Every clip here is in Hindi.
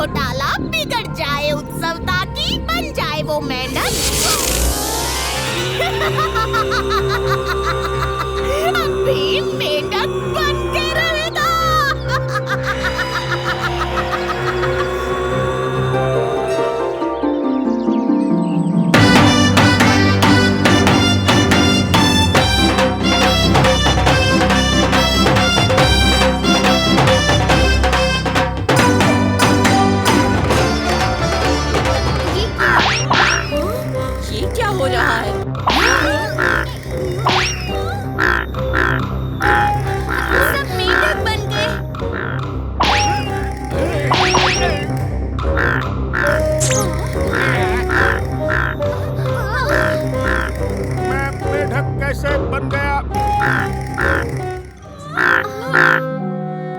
घोटाला बिगड़ जाए उत्सव ताकि बन जाए वो मेंढक। अभी मेंढक बन के रहेगा। ये क्या हो रहा है? सब मेंढक बन गए। मैं मेढक कैसे बन गया?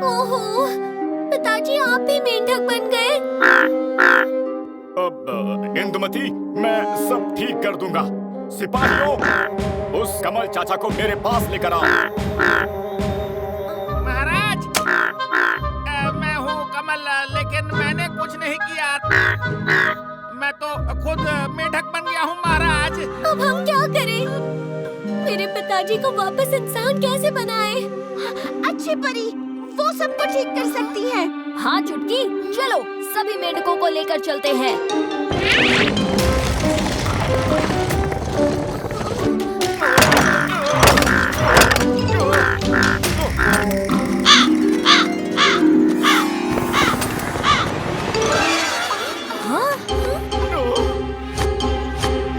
ओहो, पिताजी आप भी मेंढक बन गए। इंदुमती, मैं सब ठीक कर दूंगा। सिपाहियों, उस कमल चाचा को मेरे पास लेकर आओ। महाराज, मैं हूँ कमल, लेकिन मैंने कुछ नहीं किया। मैं तो खुद मेढक बन गया हूँ महाराज। अब हम क्या करें? मेरे पिताजी को वापस इंसान कैसे बनाए? अच्छी परी, वो सब तो ठीक कर सकती है। हाँ चुटकी, चलो सभी मेंढकों को लेकर चलते हैं।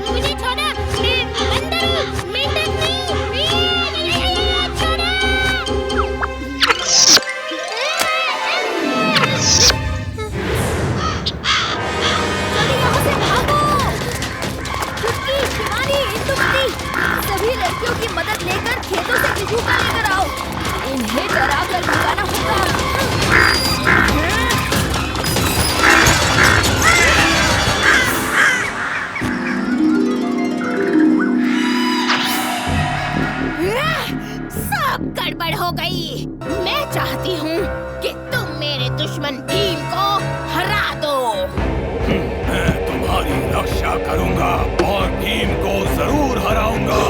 मुझे छोड़ो, मैं अंदर हूँ, मेंढक नहीं। छोड़ो। जल्दी यहाँ से भागो। चुटकी, शिवानी, इंदुमती, सभी लड़कियों की मदद लेकर खेतों से खिजूका लेकर आओ। इन्हें डरा कर भगाना होगा। सब गड़बड़ हो गई। मैं चाहती हूँ कि तुम मेरे दुश्मन भीम को हरा दो। मैं तुम्हारी रक्षा करूंगा और भीम को जरूर हराऊंगा।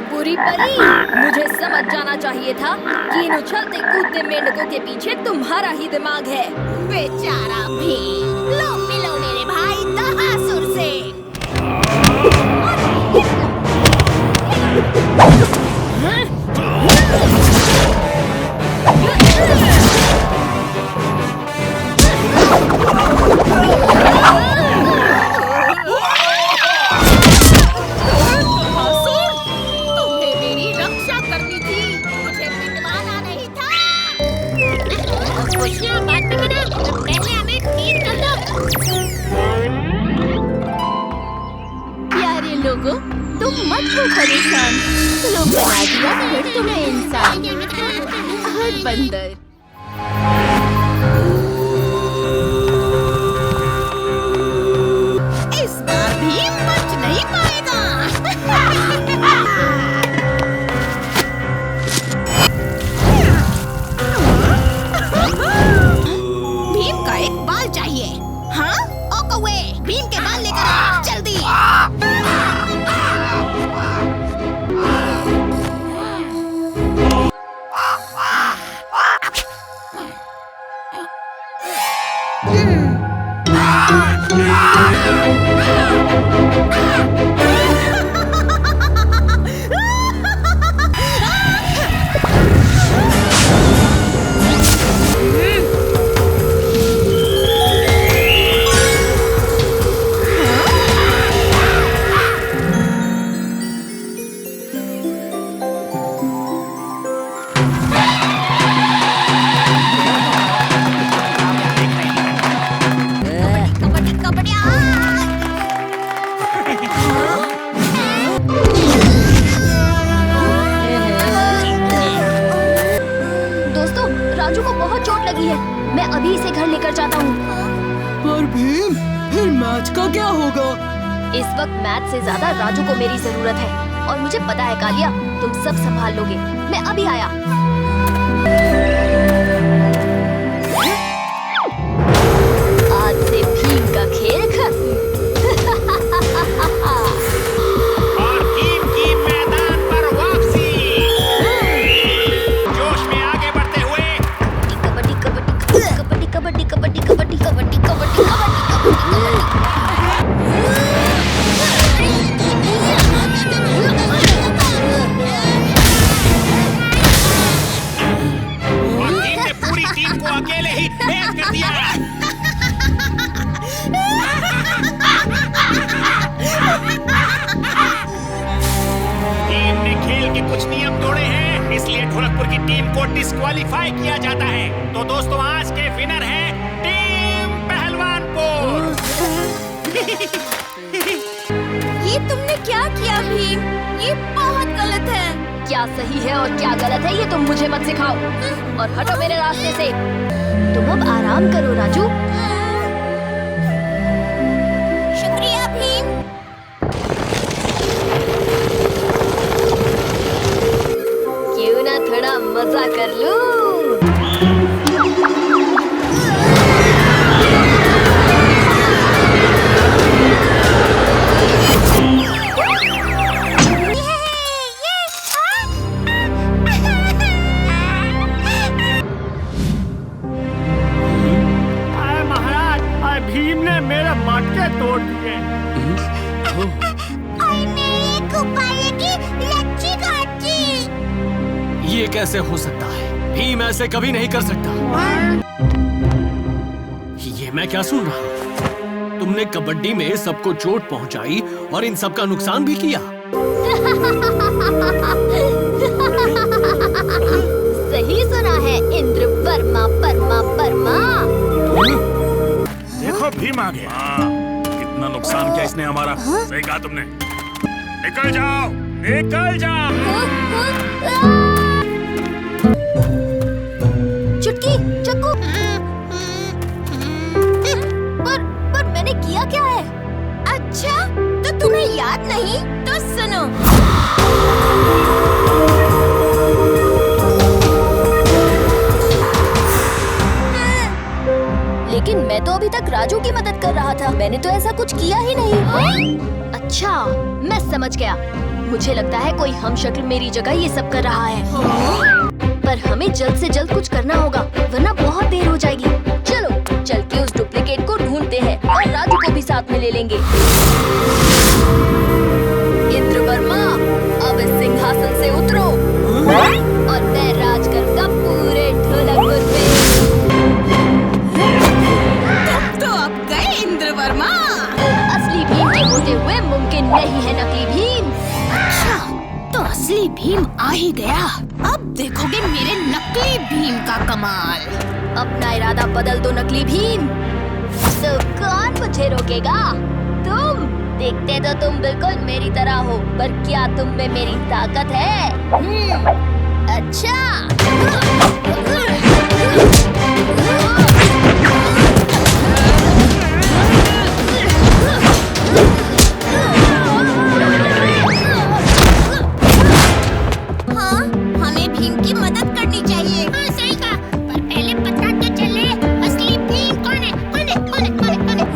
बुरी परी, मुझे समझ जाना चाहिए था कि इन उछलते कूदते मेंढकों के पीछे तुम्हारा ही दिमाग है। बेचारा भीम, लो मिलो मेरे भाई दहासुर से। दहासुर, तुम्हें मेरी रक्षा करनी थी, मुझे पिटवाना नहीं था। खुशियाँ बांटने के ना, पहले हमें तीर कर दो। प्यारे लोगों, तुम मत हो परेशान। लो बना दिया फिर तुम्हें इंसान और बंदर। इस बार भी बच नहीं पाएगा। भीम का एक बाल चाहिए। हाँ, ओ कौवे, भीम के बाल लेकर आ, जल्दी। मैं अभी इसे घर लेकर जाता हूँ। पर भीम, फिर मैच का क्या होगा? इस वक्त मैच से ज्यादा राजू को मेरी जरूरत है और मुझे पता है कालिया, तुम सब संभाल लोगे। मैं अभी आया। आज से भीम का खेल खत्म। और टीम की मैदान पर वापसी। जोश में आगे बढ़ते हुए कबड्डी कबड्डी कबड्डी कबड्डी कबड्डी कबड्डी कबड्डी कबड्डी और टीम ने पूरी टीम को अकेले ही भेद कर दिया। टीम ने खेल के कुछ नियम तोड़े हैं, इसलिए ढोलकपुर की टीम को डिस्क्वालीफाई किया जाता है। तो दोस्तों, आज के विनर है टीम पहलवानपुर। ये तुमने क्या किया भीम? ये बहुत गलत है। क्या सही है और क्या गलत है ये तुम मुझे मत सिखाओ और हटो मेरे रास्ते से। तुम अब आराम करो राजू। शुक्रिया भीम। क्यों ना थोड़ा मजा कर लूं? भीम ने मेरे मटके तोड़ दिए। ये कैसे हो सकता है? भीम ऐसे कभी नहीं कर सकता। ये मैं क्या सुन रहा हूँ? तुमने कबड्डी में सबको चोट पहुंचाई और इन सब का नुकसान भी किया। सही सुना है इंद्र वर्मा वर्मा वर्मा। देखो भीम आ गया। कितना नुकसान किया इसने हमारा। सही कहा तुमने। निकल जाओ, निकल जाओ। चुटकी चक्कू। पर मैंने किया क्या है? अच्छा, तो तुम्हें याद नहीं? तो सुनो। लेकिन मैं तो अभी तक राजू की मदद कर रहा था। मैंने तो ऐसा कुछ किया ही नहीं। अच्छा, मैं समझ गया। मुझे लगता है कोई हमशक्ल मेरी जगह ये सब कर रहा है। पर हमें जल्द से जल्द कुछ करना होगा, वरना बहुत देर हो जाएगी। चलो चल के उस डुप्लीकेट को ढूंढते हैं और राजू को भी साथ में ले लेंगे। इंद्र वर्मा, अब इस सिंहासन से उतरो और मैं राज करूंगा पूरे ढोलकपुर पे। तो अब गए इंद्र वर्मा। असली भीम के होते हुए मुमकिन नहीं है नकली भीम। अच्छा, तो असली भीम आ ही गया। अब देखोगे मेरे नकली भीम का कमाल। अपना इरादा बदल दो नकली भीम। तो कौन मुझे रोकेगा? तुम देखते तो तुम बिल्कुल मेरी तरह हो, पर क्या तुम में मेरी ताकत है? अच्छा। हाँ, हमें भीम की मदद करनी चाहिए। हाँ, सही कहा। पर पहले पता तो चले असली भीम कौन है? कौन है? कौन है? कौन है? कौन है?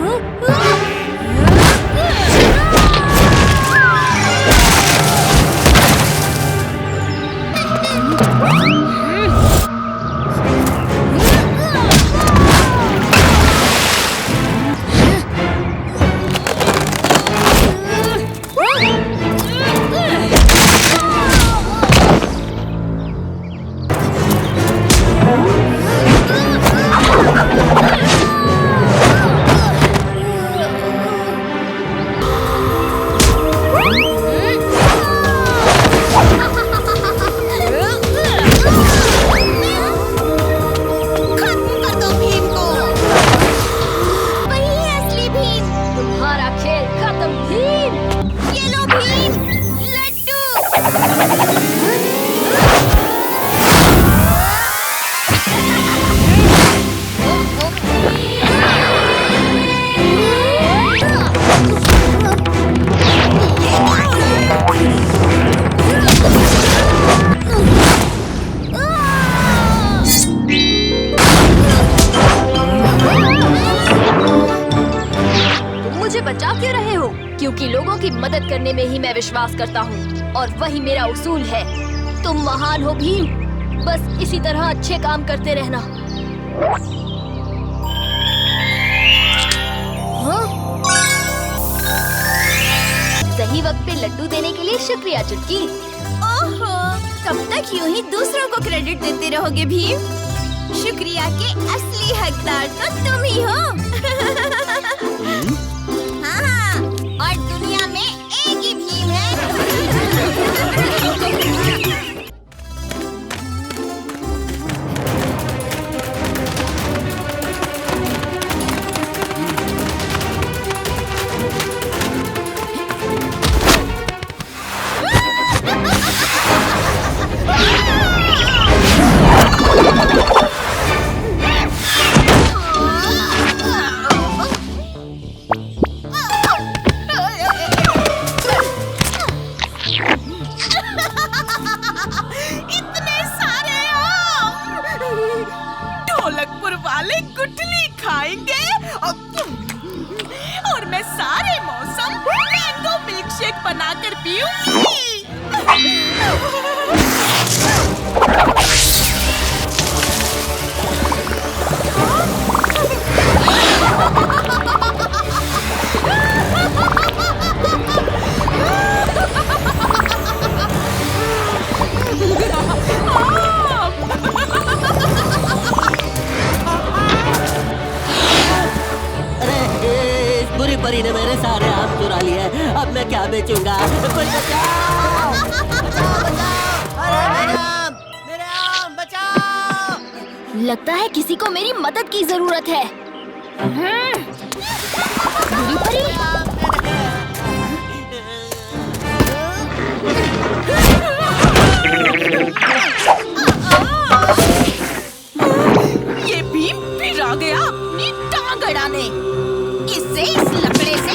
करने में ही मैं विश्वास करता हूँ और वही मेरा उसूल है। तुम महान हो भीम, बस इसी तरह अच्छे काम करते रहना। हाँ? सही वक्त पे लड्डू देने के लिए शुक्रिया चुटकी। ओहो, कब तक यूं ही दूसरों को क्रेडिट देते रहोगे भीम? शुक्रिया के असली हकदार तो तुम ही हो। हाँ, और दुनिया में एक ही भीम है। इतने सारे आम! ढोलकपुर वाले गुठली खाएंगे और मैं सारे मौसम मैंगो मिल्कशेक बनाकर पीऊंगी। बुरी परी ने मेरे सारे आम चुरा लिए। अब मैं क्या बेचूंगा? कोई बचाओ! मेरे आम बचाओ! लगता है किसी को मेरी मदद की जरूरत है। बुरी परी? ये भीम फिर आ गया अपनी टांग अड़ाने। इससे इस लकड़े से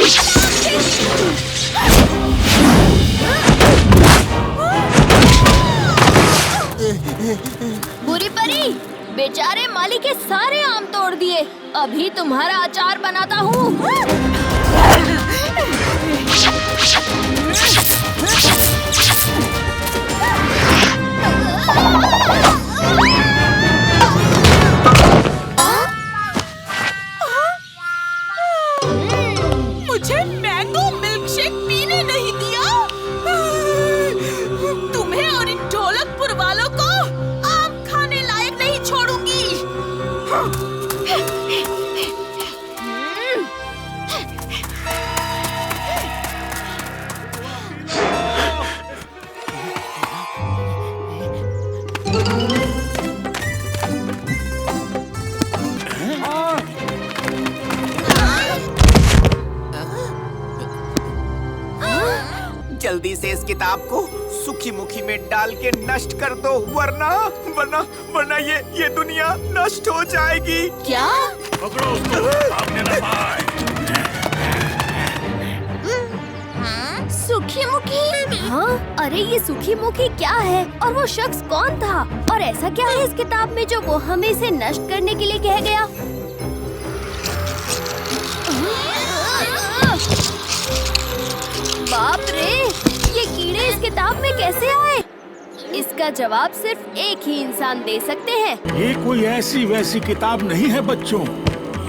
बुरी परी, बेचारे माली के सारे आम तोड़ दिए। अभी तुम्हारा अचार बनाता हूँ। मुझे मैंगो मिल्कशेक पीने नहीं दिया। तुम्हें और इन ढोलकपुर वालों को आम खाने लायक नहीं छोड़ूंगी। जल्दी से इस किताब को सुखी मुखी में डाल के नष्ट कर दो, वरना ये दुनिया नष्ट हो जाएगी। क्या? पकड़ो उसको, भागने न पाए। सुखी मुखी? हाँ, अरे ये सुखी मुखी क्या है और वो शख्स कौन था और ऐसा क्या है इस किताब में जो वो हमें इसे नष्ट करने के लिए कह गया? बाप रे, ये कीड़े इस किताब में कैसे आए? इसका जवाब सिर्फ एक ही इंसान दे सकते हैं। ये कोई ऐसी वैसी किताब नहीं है बच्चों,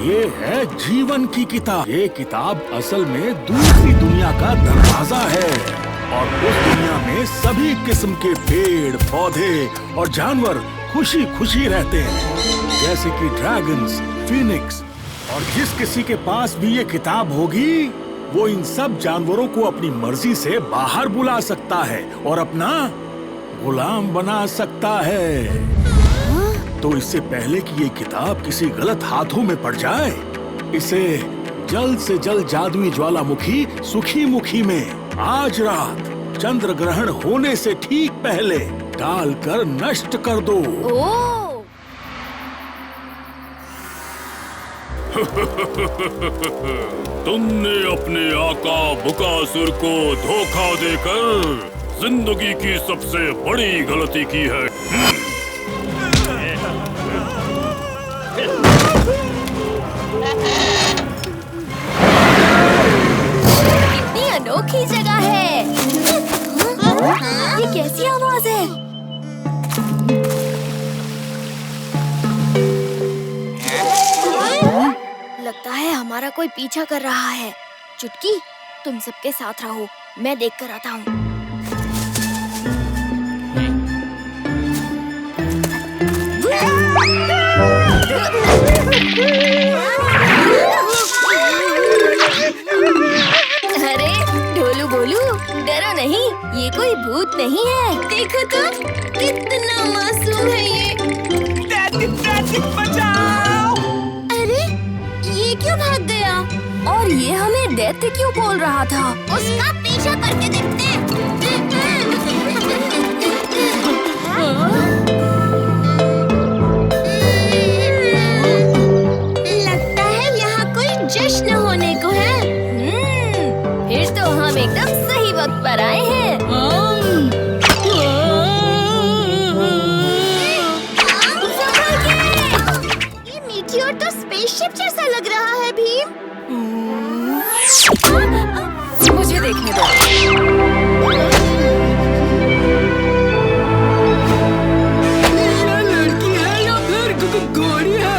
ये है जीवन की किताब। ये किताब असल में दूसरी दुनिया का दरवाजा है और उस दुनिया में सभी किस्म के पेड़, पौधे और जानवर खुशी खुशी रहते हैं, जैसे कि ड्रैगन्स, फीनिक्स। और जिस किसी के पास भी ये किताब होगी, वो इन सब जानवरों को अपनी मर्जी से बाहर बुला सकता है और अपना गुलाम बना सकता है। तो इससे पहले कि ये किताब किसी गलत हाथों में पड़ जाए, इसे जल्द से जल्द जादुई ज्वालामुखी सुखी मुखी में आज रात चंद्र ग्रहण होने से ठीक पहले डालकर नष्ट कर दो। ओह! तुमने अपने आका बुकासुर को धोखा देकर जिंदगी की सबसे बड़ी गलती की है। कितनी अनोखी जगह है। कोई पीछा कर रहा है। चुटकी, तुम सबके साथ रहो, मैं देख कर आता हूँ। अरे ढोलू बोलू, डरो नहीं, ये कोई भूत नहीं है। देखो तो कितना मासूम है ये। बचाओ! अरे ये क्यों भाग गया? और ये हमें दैत्य क्यों बोल रहा था? उसका पीछा करके देखते हैं। लगता है यहाँ कोई जश्न होने को है। फिर तो हम एकदम सही वक्त पर आए हैं। ये मीटियोर तो स्पेसशिप जैसा लग रहा है भीम। मुझे देखने दो। ये लड़की है या फिर घोड़ी है?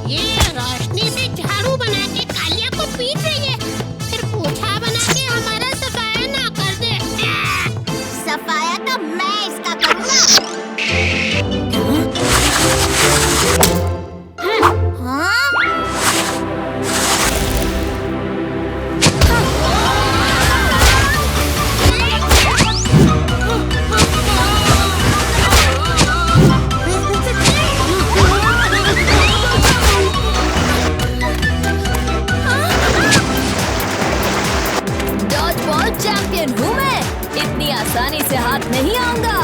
ये रोशनी से झाड़ू बना के कालिया को पीट रही है, फिर पोछा बना के हमारा सफाया ना कर दे। सफाया तो मैं इसका करूँगा। हाँ? डॉज बॉल चैंपियन हूँ मैं, इतनी आसानी से हाथ नहीं आऊंगा।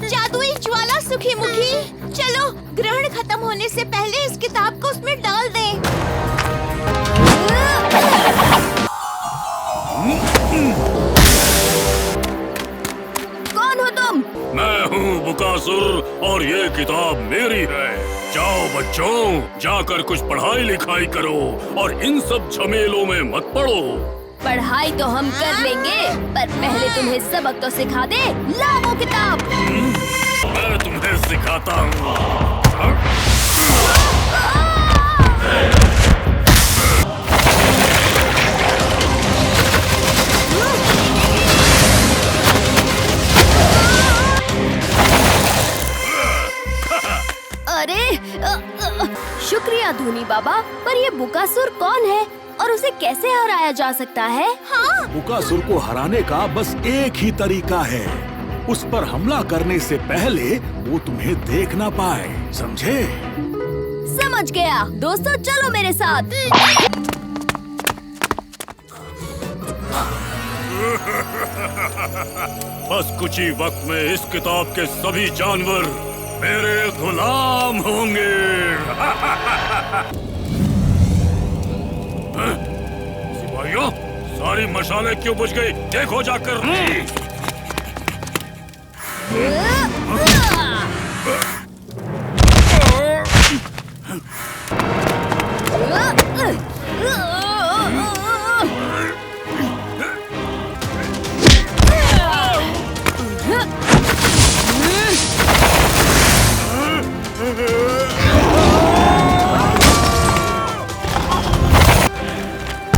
जादुई ज्वाला सुखी मुखी, चलो ग्रहण खत्म होने से पहले इस किताब को उसमें डाल दें। कौन हो तुम? मैं हूँ बुकासुर और ये किताब मेरी है। जाओ बच्चों, जाकर कुछ पढ़ाई लिखाई करो और इन सब झमेलों में मत पड़ो। पढ़ाई तो हम कर लेंगे, पर पहले तुम्हें सबक तो सिखा दे। ला वो किताब। मैं तुम्हें सिखाता हूँ। अरे शुक्रिया धूनी बाबा, पर ये बुकासुर कौन है और उसे कैसे हराया जा सकता है? हाँ, बुकासुर को हराने का बस एक ही तरीका है, उस पर हमला करने से पहले वो तुम्हें देख ना पाए, समझे? समझ गया। दोस्तों चलो मेरे साथ। बस कुछ ही वक्त में इस किताब के सभी जानवर मेरे गुलाम होंगे। सिपाहियों, सारी मशालें क्यों बुझ गई? देखो जाकर।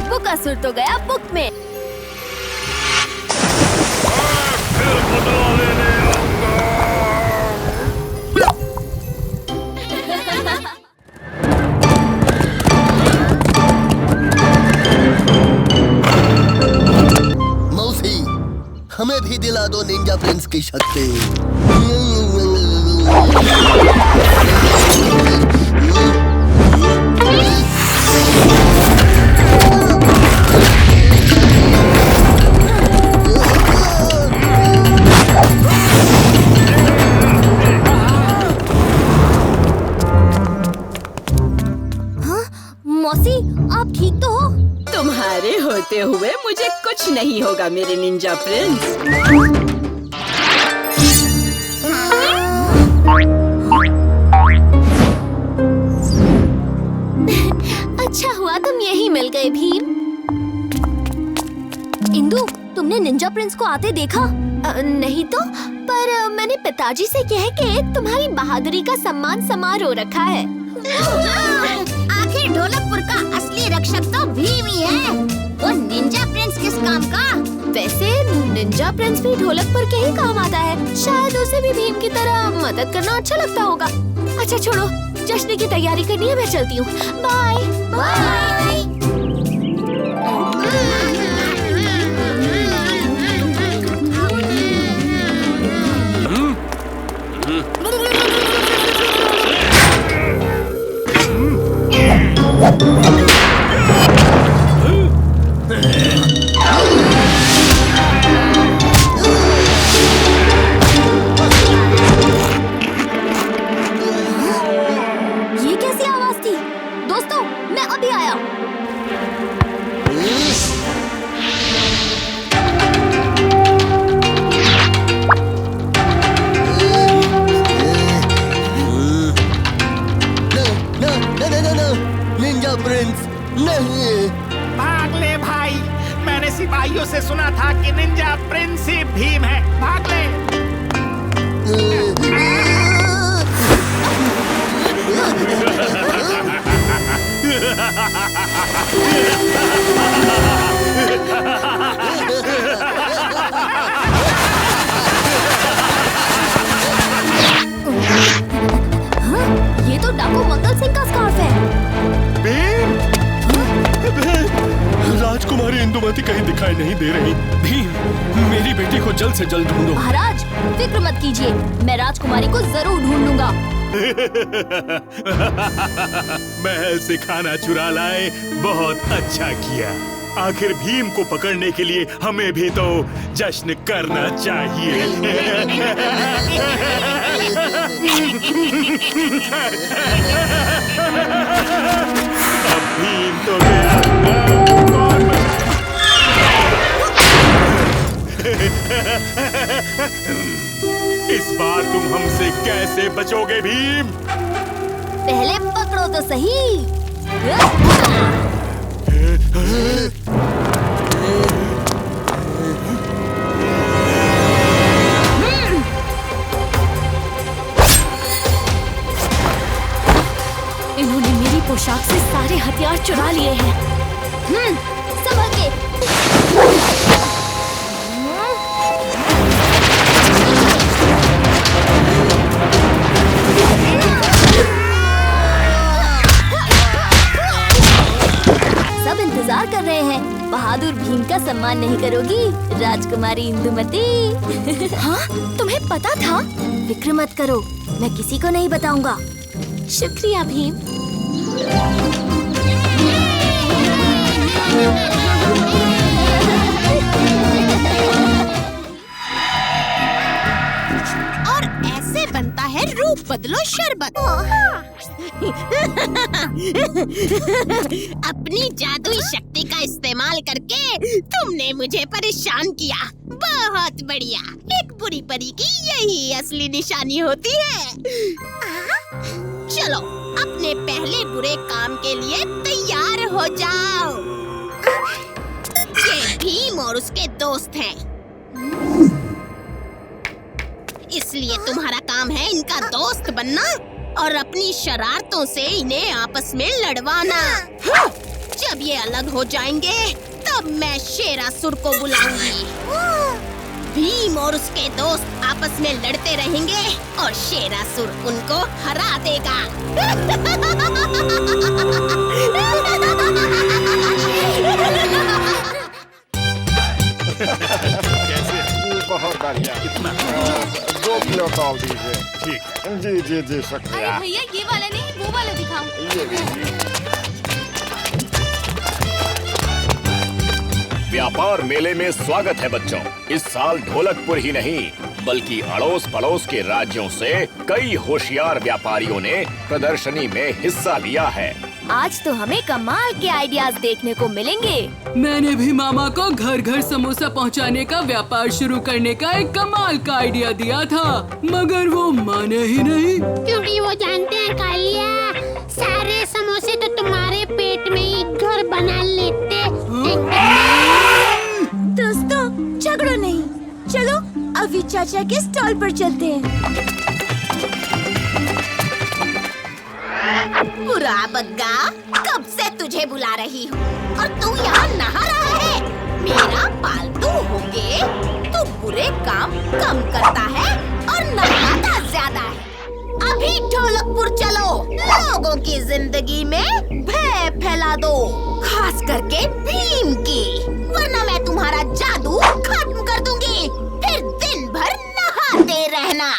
बुकासुर तो गया बुक में। फिर बदला लेने आऊंगा। मौसी, हमें भी दिला दो निंजा प्रिंस की शक्ति। ठीक तो हो? तुम्हारे होते हुए मुझे कुछ नहीं होगा मेरे निंजा प्रिंस। अच्छा हुआ तुम यहीं मिल गए भीम। इंदु, तुमने निंजा प्रिंस को आते देखा? नहीं तो, पर मैंने पिताजी से कह के तुम्हारी बहादुरी का सम्मान समारोह रखा है। आखिर ढोलकपुर का असली रक्षक तो भीम ही है। वो निंजा प्रिंस किस काम का? वैसे निंजा प्रिंस भी ढोलकपुर के ही काम आता है। शायद उसे भी भीम की तरह मदद करना अच्छा लगता होगा। अच्छा छोड़ो, जश्न की तैयारी करनी है, मैं चलती हूँ। Bye bye. ये कैसी आवाज थी? दोस्तों, मैं अभी आया। निंजा प्रिंस नहीं। भाग ले भाई, मैंने सिपाहियों से सुना था कि निंजा प्रिंस ही भीम है। भाग ले। ये तो डाकू मंगल सिंह का स्कार्फ है। राजकुमारी इंदुमती कहीं दिखाई नहीं दे रही। भीम, मेरी बेटी को जल्द से जल्द ढूंढो। महाराज, फिक्र मत कीजिए, मैं राजकुमारी को जरूर ढूंढ लूंगा। महल से खाना चुरा लाए, बहुत अच्छा किया। आखिर भीम को पकड़ने के लिए हमें भी तो जश्न करना चाहिए। अब भीम तो गया, कौन इस बार तुम हमसे कैसे बचोगे भीम? पहले पकड़ो तो सही। इन्होंने मेरी पोशाक से सारे हथियार चुरा लिए हैं। संभल के। सब इंतजार कर रहे हैं। बहादुर भीम का सम्मान नहीं करोगी राजकुमारी इंदुमती? हाँ, तुम्हें पता था? फिक्र मत करो, मैं किसी को नहीं बताऊंगा। शुक्रिया भीम। और ऐसे बनता है रूप बदलो शरबत। अपनी जादुई शक्ति का इस्तेमाल करके तुमने मुझे परेशान किया। बहुत बढ़िया। एक बुरी परी की यही असली निशानी होती है। चलो, अपने पहले बुरे काम के लिए तैयार हो जाओ। ये भीम और उसके दोस्त हैं, इसलिए तुम्हारा काम है इनका दोस्त बनना और अपनी शरारतों से इन्हें आपस में लड़वाना। जब ये अलग हो जाएंगे, तब मैं शेरासुर को बुलाऊंगी। भीम और उसके दोस्त आपस में लड़ते रहेंगे और शेरासुर उनको हरा देगा। बहुत बढ़िया। कितना? 2 किलो तौल दीजिए। ठीक है। जी जी जी, शुक्रिया। भैया, ये वाला नहीं, वो वाला दिखाओ। व्यापार मेले में स्वागत है बच्चों। इस साल ढोलकपुर ही नहीं बल्कि अड़ोस पड़ोस के राज्यों से कई होशियार व्यापारियों ने प्रदर्शनी में हिस्सा लिया है। आज तो हमें कमाल के आइडियाज देखने को मिलेंगे। मैंने भी मामा को घर घर समोसा पहुंचाने का व्यापार शुरू करने का एक कमाल का आइडिया दिया था, मगर वो माने ही नहीं। क्योंकि वो जानते हैं कालिया, सारे समोसे तो तुम्हारे पेट में ही घर बना लेते। दोस्तों झगड़ो नहीं, चलो अभी चाचा के स्टॉल पर चलते हैं। बुरा बग्गा, कब से तुझे बुला रही हूँ और तू यहाँ नहा रहा है। मेरा पालतू होके तू बुरे काम कम करता है और नहाता ज्यादा है। अभी ढोलकपुर चलो, लोगों की जिंदगी में भय फैला दो, खास करके भीम की, वरना मैं तुम्हारा जादू खत्म कर दूंगी। फिर दिन भर नहाते रहना।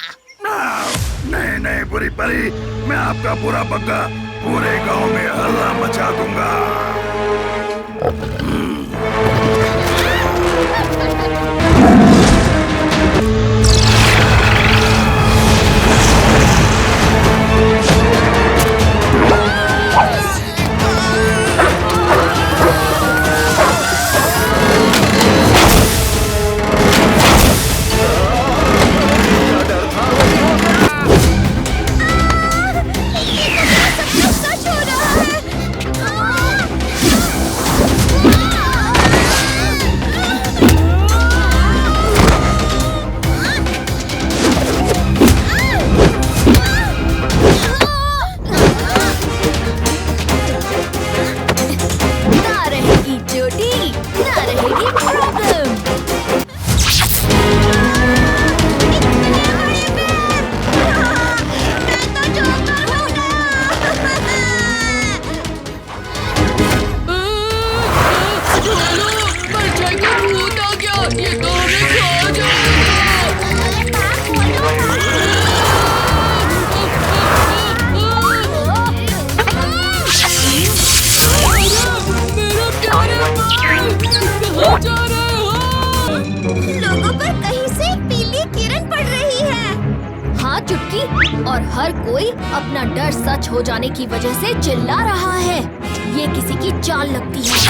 नहीं नहीं बुरी परी, मैं आपका बुरा बग्गा पूरे गांव में हल्ला मचा दूंगा। और हर कोई अपना डर सच हो जाने की वजह से चिल्ला रहा है। ये किसी की चाल लगती है।